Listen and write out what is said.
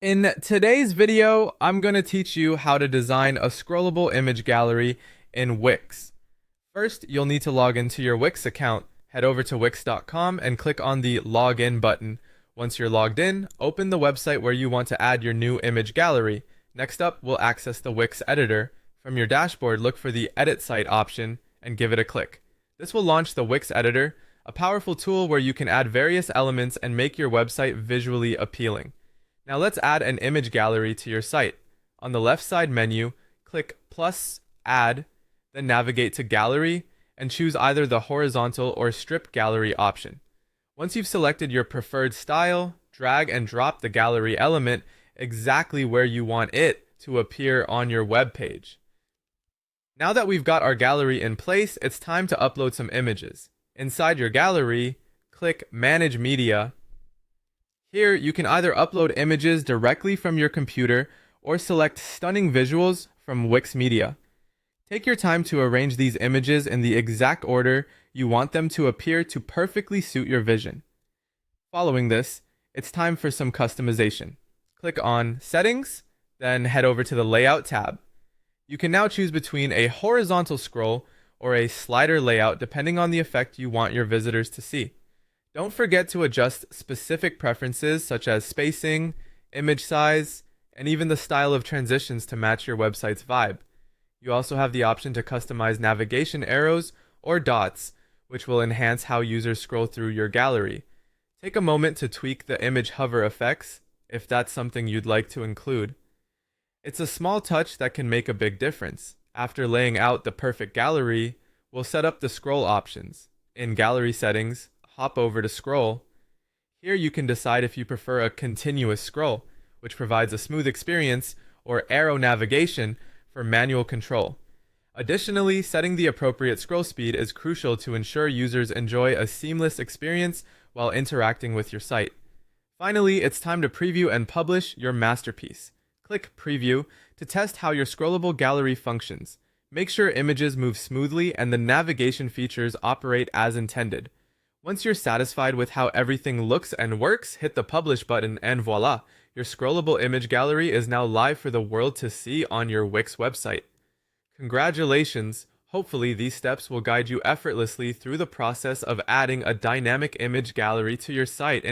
In today's video, I'm going to teach you how to design a scrollable image gallery in Wix. First, you'll need to log into your Wix account. Head over to wix.com and click on the Login button. Once you're logged in, open the website where you want to add your new image gallery. Next up, we'll access the Wix Editor. From your dashboard, look for the Edit Site option and give it a click. This will launch the Wix Editor, a powerful tool where you can add various elements and make your website visually appealing. Now let's add an image gallery to your site. On the left side menu, click plus add, then navigate to gallery and choose either the horizontal or strip gallery option. Once you've selected your preferred style, drag and drop the gallery element exactly where you want it to appear on your web page. Now that we've got our gallery in place, it's time to upload some images. Inside your gallery, click Manage Media. Here, you can either upload images directly from your computer or select stunning visuals from Wix Media. Take your time to arrange these images in the exact order you want them to appear to perfectly suit your vision. Following this, it's time for some customization. Click on Settings, then head over to the Layout tab. You can now choose between a horizontal scroll or a slider layout depending on the effect you want your visitors to see. Don't forget to adjust specific preferences such as spacing, image size, and even the style of transitions to match your website's vibe. You also have the option to customize navigation arrows or dots, which will enhance how users scroll through your gallery. Take a moment to tweak the image hover effects if that's something you'd like to include. It's a small touch that can make a big difference. After laying out the perfect gallery, we'll set up the scroll options. In Gallery Settings, hop over to Scroll. Here you can decide if you prefer a continuous scroll, which provides a smooth experience, or arrow navigation for manual control. Additionally, setting the appropriate scroll speed is crucial to ensure users enjoy a seamless experience while interacting with your site. Finally, it's time to preview and publish your masterpiece. Click Preview to test how your scrollable gallery functions. Make sure images move smoothly and the navigation features operate as intended. Once you're satisfied with how everything looks and works, hit the Publish button and voila! Your scrollable image gallery is now live for the world to see on your Wix website. Congratulations! Hopefully these steps will guide you effortlessly through the process of adding a dynamic image gallery to your site.